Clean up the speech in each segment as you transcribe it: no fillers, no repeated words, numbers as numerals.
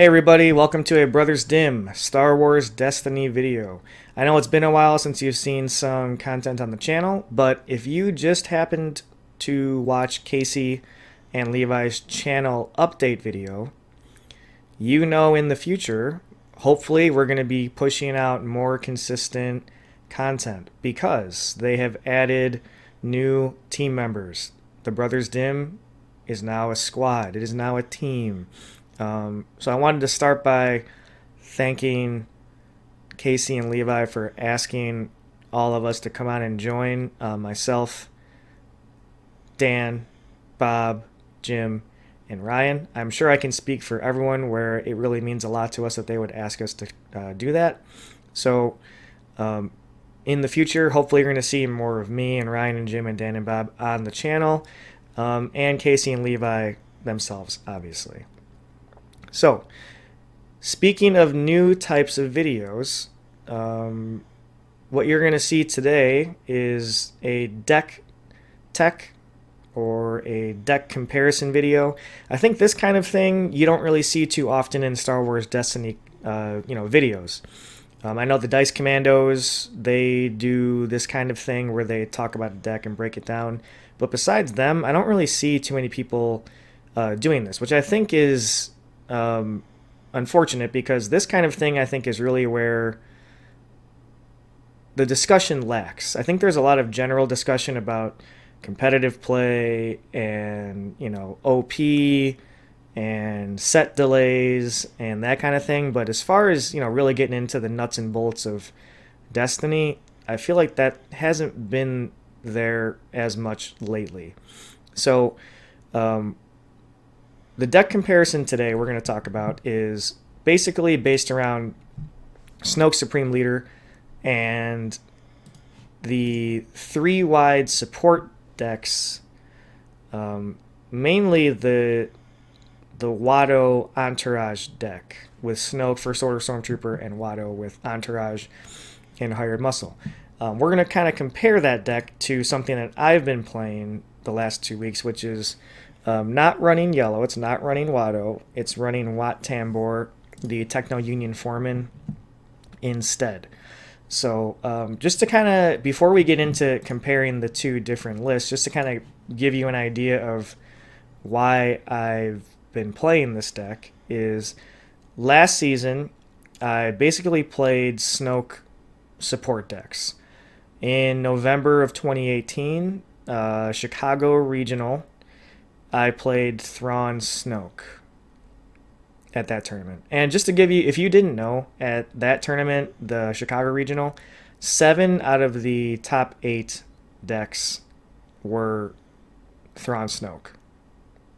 Hey everybody, welcome to a Brothers Dimm Star Wars Destiny video. I know it's been a while since you've seen some content on the channel, but if you just happened to watch Casey and Levi's channel update video, you know in the future, hopefully we're going to be pushing out more consistent content because they have added new team members. The Brothers Dimm is now a squad. It is now a team. So I wanted to start by thanking Casey and Levi for asking all of us to come on and join. Myself, Dan, Bob, Jim, and Ryan. I'm sure I can speak for everyone where it really means a lot to us that they would ask us to do that. So in the future, hopefully you're going to see more of me and Ryan and Jim and Dan and Bob on the channel, and Casey and Levi themselves, obviously. So, speaking of new types of videos, what you're going to see today is a deck tech or a deck comparison video. I think this kind of thing you don't really see too often in Star Wars Destiny videos. I know the Dice Commandos, they do this kind of thing where they talk about a deck and break it down. But besides them, I don't really see too many people doing this, which I think is unfortunate, because this kind of thing I think is really where the discussion lacks. I think there's a lot of general discussion about competitive play and OP and set delays and that kind of thing, but as far as really getting into the nuts and bolts of Destiny, I feel like that hasn't been there as much lately. So the deck comparison today we're going to talk about is basically based around Snoke Supreme Leader and the 3-wide support decks, mainly the Watto Entourage deck with Snoke, First Order Stormtrooper, and Watto with Entourage and Hired Muscle. We're going to kind of compare that deck to something that I've been playing the last 2 weeks, which is not running yellow. It's not running Watto. It's running Wat Tambor, the Techno Union Foreman, instead. So just to kind of, before we get into comparing the two different lists, just to kind of give you an idea of why I've been playing this deck, is last season I basically played Snoke support decks. In November of 2018, Chicago Regional, I played Thrawn Snoke at that tournament. And just to give you, if you didn't know, at that tournament, the Chicago Regional, 7 out of the top 8 decks were Thrawn Snoke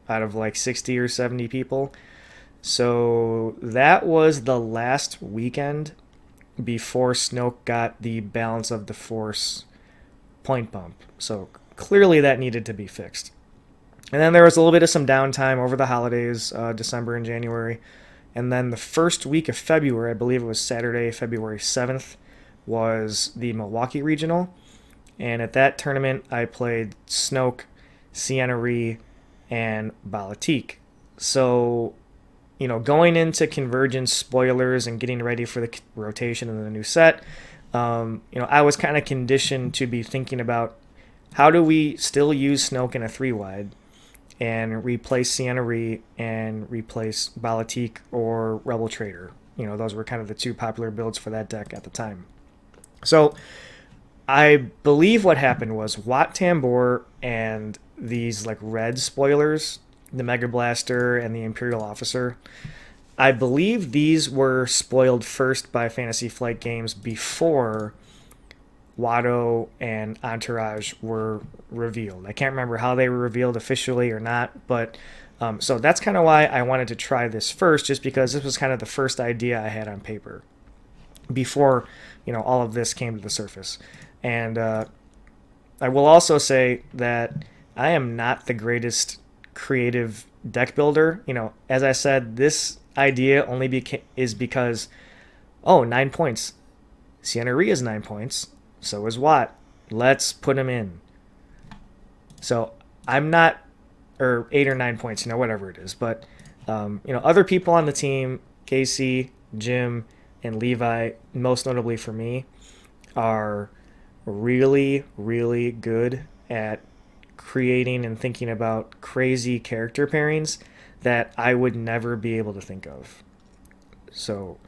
out of like 60 or 70 people. So that was the last weekend before Snoke got the Balance of the Force point bump. So clearly that needed to be fixed. And then there was a little bit of some downtime over the holidays, December and January. And then the first week of February, I believe it was Saturday, February 7th, was the Milwaukee Regional. And at that tournament, I played Snoke, Sienna Ree, and Balatik. So, going into Convergence spoilers and getting ready for the rotation of the new set, I was kind of conditioned to be thinking about how do we still use Snoke in a 3-wide and replace Sienna Ree and replace Balatik or Rebel Trader. Those were kind of the two popular builds for that deck at the time. So I believe what happened was Wat Tambor and these like red spoilers, the Mega Blaster and the Imperial Officer, I believe these were spoiled first by Fantasy Flight Games before Watto and Entourage were revealed. I can't remember how they were revealed officially or not, but so that's kind of why I wanted to try this first, just because this was kind of the first idea I had on paper before all of this came to the surface. And I will also say that I am not the greatest creative deck builder. As I said, this idea only is because 9 points. Sienna Ree is 9 points. So is Wat. Let's put him in. So I'm not, or 8 or 9 points, whatever it is. But, other people on the team Casey, Jim, and Levi, most notably for me, are really, really good at creating and thinking about crazy character pairings that I would never be able to think of. So,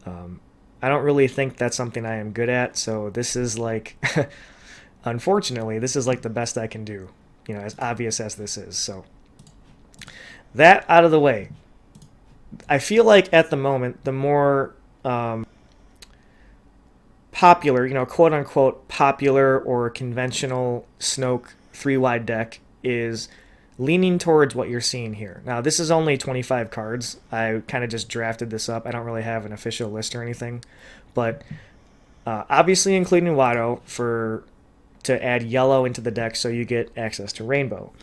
I don't really think that's something I am good at. So this is like, unfortunately, this is like the best I can do. As obvious as this is. So that out of the way, I feel like at the moment, the more popular, quote unquote, popular or conventional Snoke 3-wide deck is leaning towards what you're seeing here. Now, this is only 25 cards. I kind of just drafted this up. I don't really have an official list or anything. But obviously including Watto to add yellow into the deck so you get access to rainbow.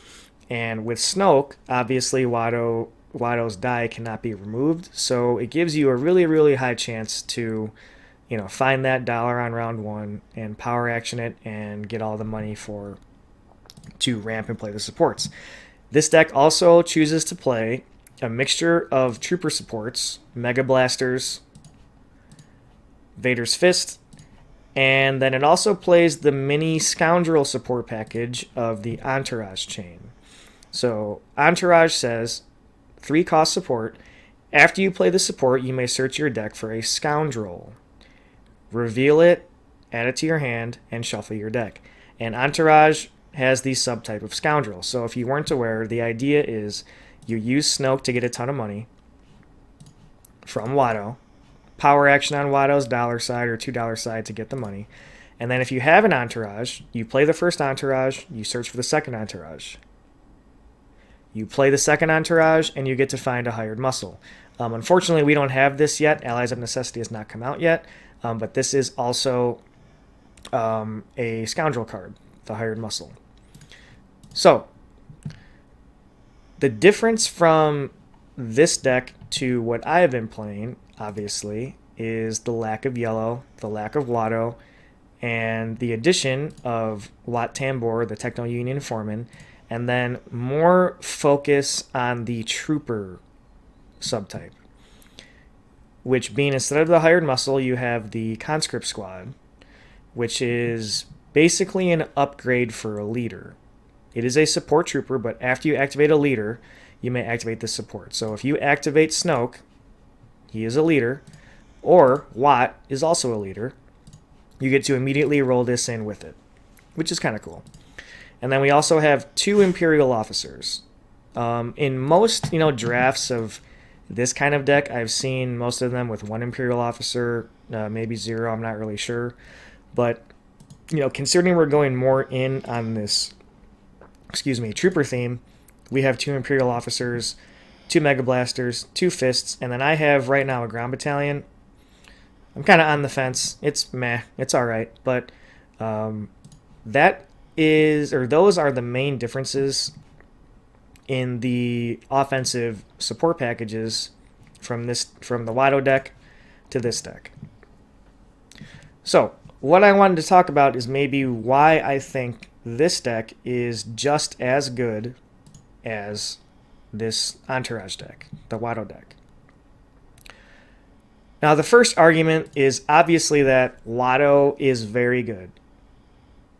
And with Snoke, obviously Watto's die cannot be removed, so it gives you a really, really high chance to, find that dollar on round 1 and power action it and get all the money to ramp and play the supports. This deck also chooses to play a mixture of trooper supports, Mega Blasters, Vader's Fist, and then it also plays the mini Scoundrel support package of the Entourage chain. So Entourage says 3-cost support. After you play the support, you may search your deck for a Scoundrel. Reveal it, add it to your hand, and shuffle your deck. And Entourage has the subtype of Scoundrel. So if you weren't aware, the idea is you use Snoke to get a ton of money from Watto, power action on Watto's dollar side or $2 side to get the money, and then if you have an Entourage, you play the first Entourage, you search for the second Entourage. You play the second Entourage, and you get to find a hired muscle. Unfortunately, we don't have this yet. Allies of Necessity has not come out yet, but this is also a Scoundrel card, the hired muscle. So, the difference from this deck to what I have been playing, obviously, is the lack of yellow, the lack of Watto, and the addition of Wat Tambor, the Techno Union Foreman, and then more focus on the Trooper subtype, which being instead of the hired muscle, you have the Conscript Squad, which is basically an upgrade for a leader. It is a support trooper, but after you activate a leader, you may activate the support. So if you activate Snoke, he is a leader, or Wat is also a leader, you get to immediately roll this in with it, which is kind of cool. And then we also have 2 Imperial officers. In most, drafts of this kind of deck, I've seen most of them with 1 Imperial officer, maybe 0, I'm not really sure. But, considering we're going more in on this, trooper theme, we have 2 Imperial officers, 2 Mega Blasters, 2 Fists, and then I have right now a Ground Battalion. I'm kind of on the fence. It's meh. It's all right. But those are the main differences in the offensive support packages from the Watto deck to this deck. So, what I wanted to talk about is maybe why I think this deck is just as good as this Entourage deck, the Watto deck. Now, the first argument is obviously that Watto is very good.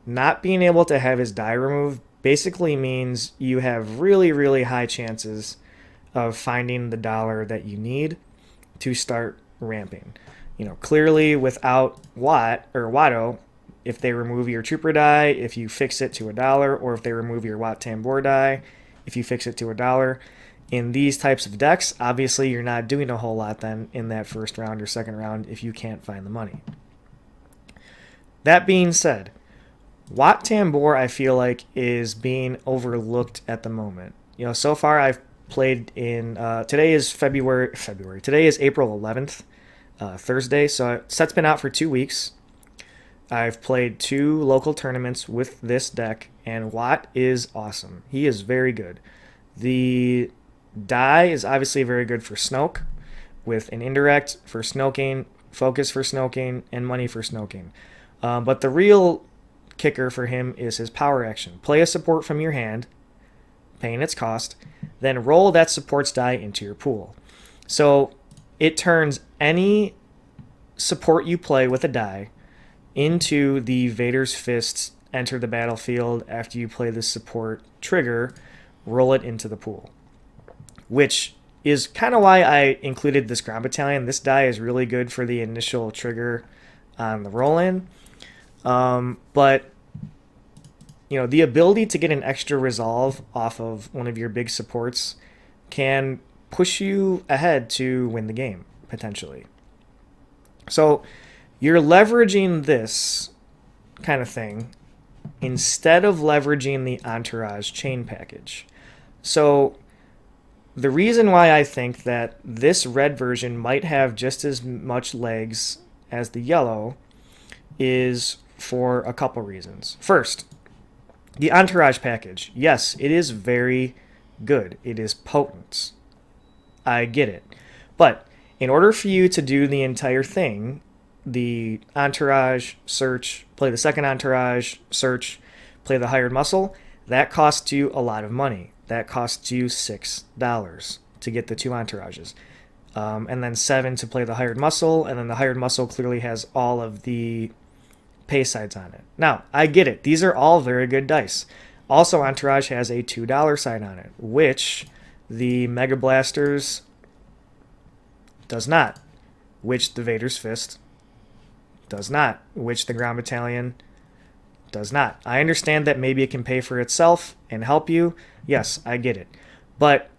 Not being able to have his die removed basically means you have really, really high chances of finding the dollar that you need to start ramping. Clearly without Watto, if they remove your trooper die, if you fix it to $1, or if they remove your Wat Tambor die, if you fix it to $1, in these types of decks, obviously you're not doing a whole lot then in that first round or second round if you can't find the money. That being said, Wat Tambor, I feel like, is being overlooked at the moment. So far I've played in, today is February, today is April 11th, Thursday, so set's been out for 2 weeks. I've played 2 local tournaments with this deck, and Wat is awesome. He is very good. The die is obviously very good for Snoke, with an indirect for Snoking, focus for Snoking, and money for Snoking. But the real kicker for him is his power action. Play a support from your hand, paying its cost, then roll that support's die into your pool. So it turns any support you play with a die into the Vader's Fists enter the battlefield after you play the support trigger, roll it into the pool. Which is kind of why I included this ground battalion. This die is really good for the initial trigger on the roll-in. But, you know, the ability to get an extra resolve off of one of your big supports can push you ahead to win the game, potentially. So you're leveraging this kind of thing instead of leveraging the Entourage chain package. So the reason why I think that this red version might have just as much legs as the yellow is for a couple reasons. First, the Entourage package. Yes, it is very good. It is potent. I get it. But in order for you to do the entire thing, the Entourage, search, play the second Entourage, search, play the hired muscle, that costs you a lot of money. That costs you $6 to get the two Entourages. And then $7 to play the hired muscle, and then the hired muscle clearly has all of the pay sides on it. Now, I get it. These are all very good dice. Also, Entourage has a $2 side on it, which the Mega Blasters does not, which the Vader's Fist does not, which the Ground Battalion does not. I understand that maybe it can pay for itself and help you. Yes, I get it. But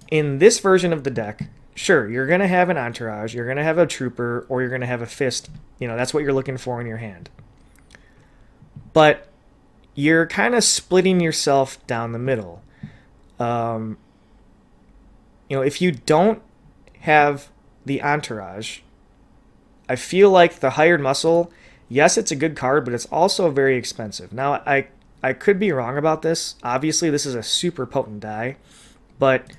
in this version of the deck, sure, you're going to have an Entourage, you're going to have a Trooper, or you're going to have a Fist. You know, that's what you're looking for in your hand. But you're kind of splitting yourself down the middle. You know, if you don't have the Entourage, I feel like the hired muscle, yes, it's a good card, but it's also very expensive. Now, I could be wrong about this. Obviously, this is a super potent die, but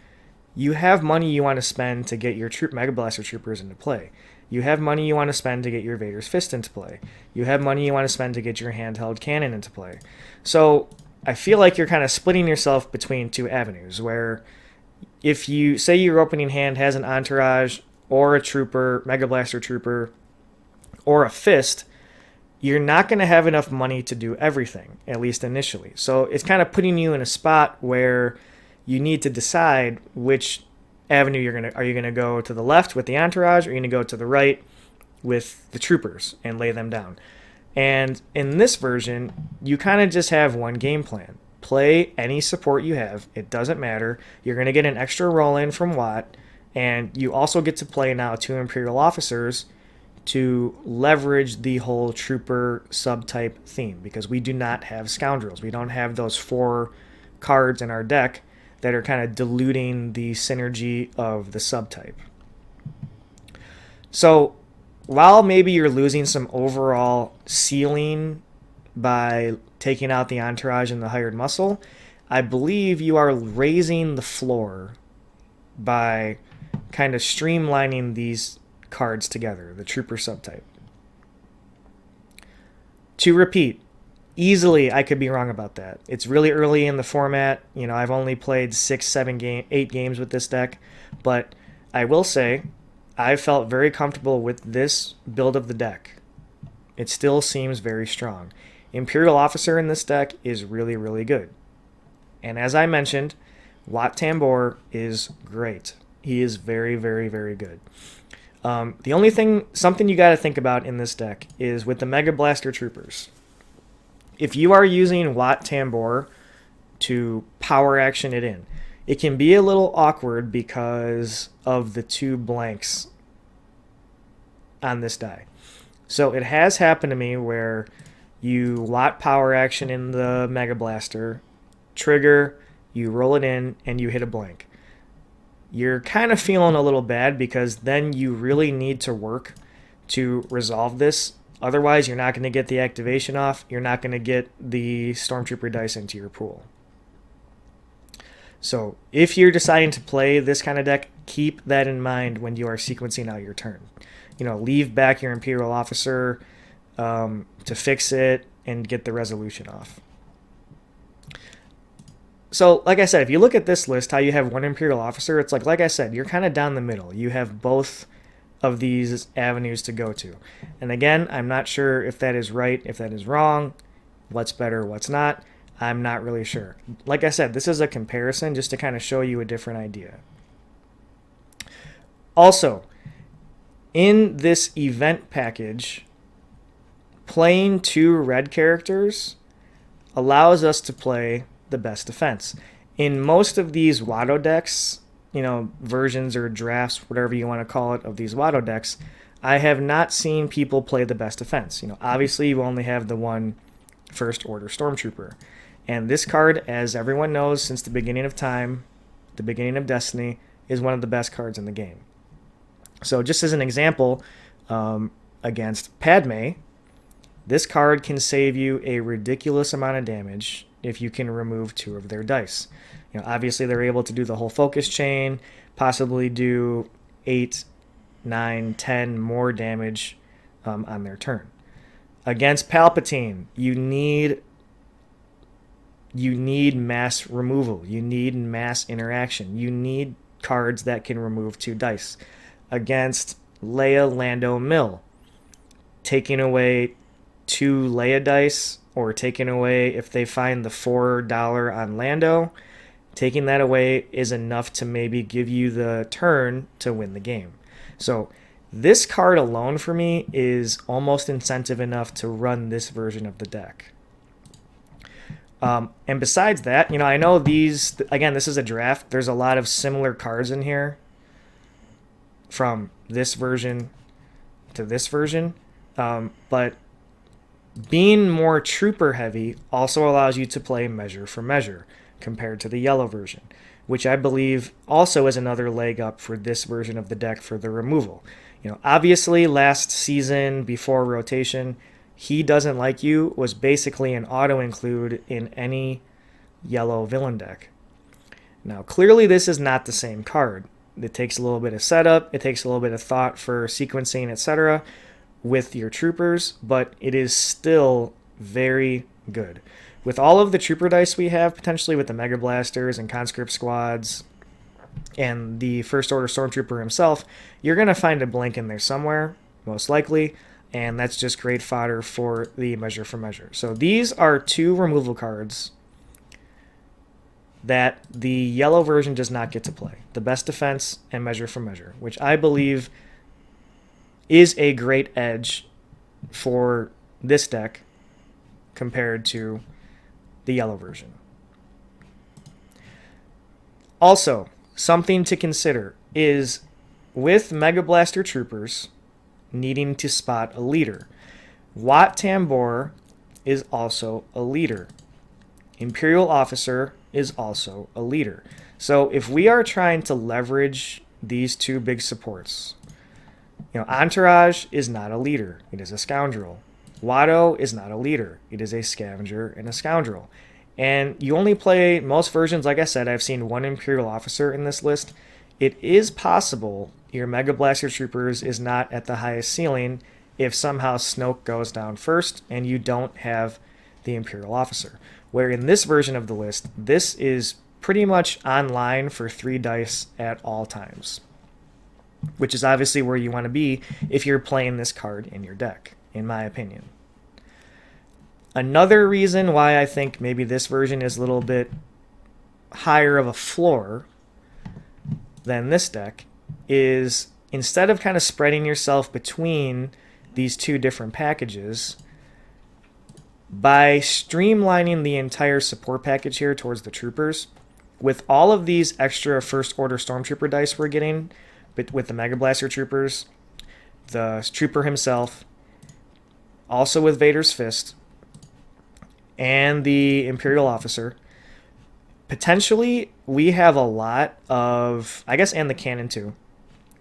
you have money you want to spend to get your Mega Blaster Troopers into play. You have money you want to spend to get your Vader's Fist into play. You have money you want to spend to get your handheld cannon into play. So I feel like you're kind of splitting yourself between two avenues, where if you say your opening hand has an Entourage or a Trooper, Mega Blaster Trooper, or a Fist, you're not going to have enough money to do everything, at least initially. So it's kind of putting you in a spot where you need to decide which avenue are you going to go to the left with the Entourage, or are you going to go to the right with the Troopers and lay them down. And in this version, you kind of just have one game plan. Play any support you have. It doesn't matter. You're going to get an extra roll-in from Watt, and you also get to play now two Imperial officers to leverage the whole Trooper subtype theme, because we do not have Scoundrels. We don't have those 4 cards in our deck that are kind of diluting the synergy of the subtype. So while maybe you're losing some overall ceiling by taking out the Entourage and the hired muscle, I believe you are raising the floor by kind of streamlining these cards together, the Trooper subtype. To repeat, easily I could be wrong about that. It's really early in the format. You know, I've only played 8 games with this deck, but I will say I felt very comfortable with this build of the deck. It still seems very strong. Imperial Officer in this deck is really, really good. And as I mentioned, Wat Tambor is great. He is very, very, very good. The only something you got to think about in this deck is with the Mega Blaster Troopers. If you are using Wat Tambor to power action it in, it can be a little awkward because of the 2 blanks on this die. So it has happened to me where you Wat power action in the Mega Blaster, trigger, you roll it in, and you hit a blank. You're kind of feeling a little bad because then you really need to work to resolve this. Otherwise, you're not going to get the activation off. You're not going to get the Stormtrooper dice into your pool. So if you're deciding to play this kind of deck, keep that in mind when you are sequencing out your turn. You know, leave back your Imperial Officer to fix it and get the resolution off. So, like I said, if you look at this list, how you have one Imperial officer, it's like I said, you're kind of down the middle. You have both of these avenues to go to. And again, I'm not sure if that is right, if that is wrong, what's better, what's not. I'm not really sure. Like I said, this is a comparison just to kind of show you a different idea. Also, in this event package, playing 2 red characters allows us to play the best defense. In most of these Watto decks, versions or drafts, whatever you want to call it, of these Watto decks, I have not seen people play the best defense. Obviously you only have the one First Order Stormtrooper. And this card, as everyone knows since the beginning of time, the beginning of Destiny, is one of the best cards in the game. So just as an example, against Padme, this card can save you a ridiculous amount of damage if you can remove 2 of their dice. Obviously they're able to do the whole focus chain, possibly do 8, 9, 10 more damage on their turn. Against Palpatine, you need mass removal. You need mass interaction. You need cards that can remove 2 dice. Against Leia, Lando, Mill, taking away 2 Leia dice, or taking away, if they find the $4 on Lando, taking that away is enough to maybe give you the turn to win the game. So this card alone for me is almost incentive enough to run this version of the deck. And besides that, I know these, again, this is a draft. There's a lot of similar cards in here from this version to this version. But being more trooper heavy also allows you to play measure for measure compared to the yellow version, which I believe also is another leg up for this version of the deck for the removal. Obviously last season before rotation, He Doesn't Like You was basically an auto include in any yellow villain deck. Now clearly this is not the same card. It takes a little bit of setup, it takes a little bit of thought for sequencing, etc. with your troopers, but it is still very good. With all of the trooper dice we have, potentially with the Mega Blasters and Conscript Squads and the First Order Stormtrooper himself, you're going to find a blank in there somewhere, most likely, and that's just great fodder for the measure for measure. So these are 2 removal cards that the yellow version does not get to play. The best defense and measure for measure, which I believe is a great edge for this deck compared to the yellow version. Also, something to consider is with Mega Blaster troopers needing to spot a leader. Wat Tambor is also a leader. Imperial Officer is also a leader. So if we are trying to leverage these 2 big supports, Entourage is not a leader. It is a scoundrel. Watto is not a leader. It is a scavenger and a scoundrel. And you only play, most versions, like I said, I've seen 1 Imperial Officer in this list. It is possible your Mega Blaster Troopers is not at the highest ceiling if somehow Snoke goes down first and you don't have the Imperial Officer. Where in this version of the list, this is pretty much online for 3 dice at all times, which is obviously where you want to be if you're playing this card in your deck, in my opinion. Another reason why I think maybe this version is a little bit higher of a floor than this deck is instead of kind of spreading yourself between these 2 different packages, by streamlining the entire support package here towards the troopers, with all of these extra First Order Stormtrooper dice we're getting, but with the Mega Blaster Troopers, the Trooper himself, also with Vader's Fist, and the Imperial Officer, potentially we have a lot of, I guess, and the cannon too,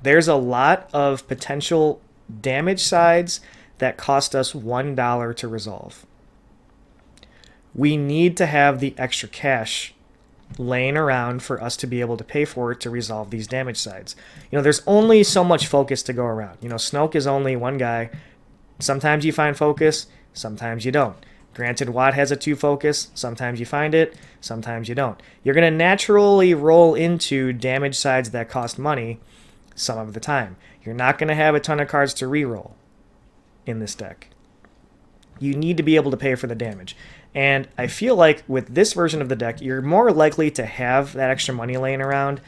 there's a lot of potential damage sides that cost us $1 to resolve. We need to have the extra cash laying around for us to be able to pay for it to resolve these damage sides. There's only so much focus to go around. Snoke is only one guy. Sometimes you find focus, sometimes you don't. Granted, Watt has a 2 focus. Sometimes you find it, sometimes you don't. You're going to naturally roll into damage sides that cost money some of the time. You're not going to have a ton of cards to reroll in this deck. You need to be able to pay for the damage. And I feel like with this version of the deck, you're more likely to have that extra money laying around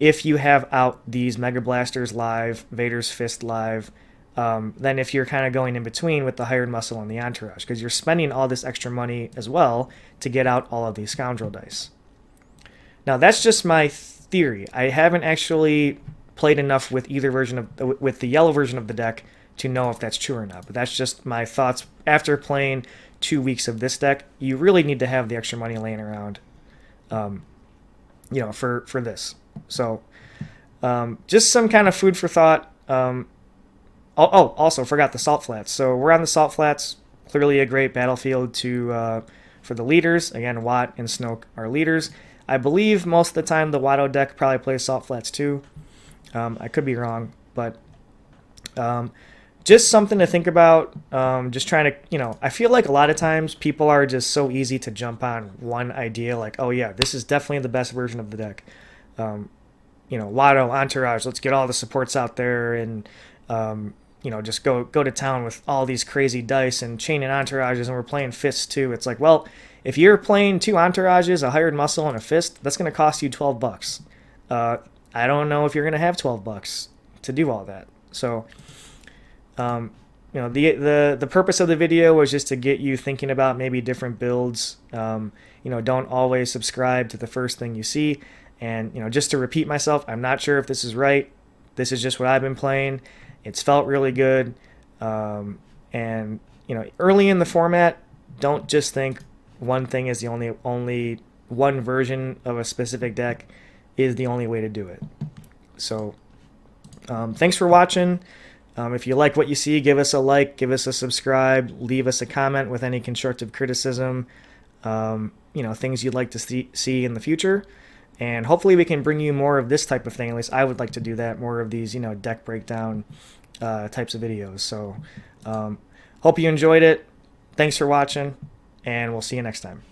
if you have out these Mega Blasters live, Vader's Fist live, than if you're kind of going in between with the Hired Muscle and the Entourage, because you're spending all this extra money as well to get out all of these Scoundrel dice. Now, that's just my theory. I haven't actually played enough with either version of with the yellow version of the deck to know if that's true or not, but that's just my thoughts after playing 2 weeks of this deck. You really need to have the extra money laying around, for this. So, just some kind of food for thought. Also forgot the Salt Flats. So we're on the Salt Flats. Clearly a great battlefield for the leaders. Again, Watt and Snoke are leaders. I believe most of the time the Watto deck probably plays Salt Flats too. I could be wrong, but just something to think about. Just trying to, I feel like a lot of times people are just so easy to jump on one idea, like, oh yeah, this is definitely the best version of the deck. Watto, Entourage, let's get all the supports out there and, just go to town with all these crazy dice and chain and Entourages, and we're playing fists too. It's like, well, if you're playing 2 Entourages, a Hired Muscle, and a fist, that's going to cost you $12. I don't know if you're going to have $12 to do all that. So, the purpose of the video was just to get you thinking about maybe different builds. Don't always subscribe to the first thing you see. And, just to repeat myself, I'm not sure if this is right. This is just what I've been playing. It's felt really good. And, early in the format, don't just think one thing is the only one version of a specific deck is the only way to do it. So, thanks for watching. If you like what you see, give us a like, give us a subscribe, leave us a comment with any constructive criticism, things you'd like to see in the future. And hopefully we can bring you more of this type of thing. At least I would like to do that, more of these, deck breakdown types of videos. So hope you enjoyed it. Thanks for watching, and we'll see you next time.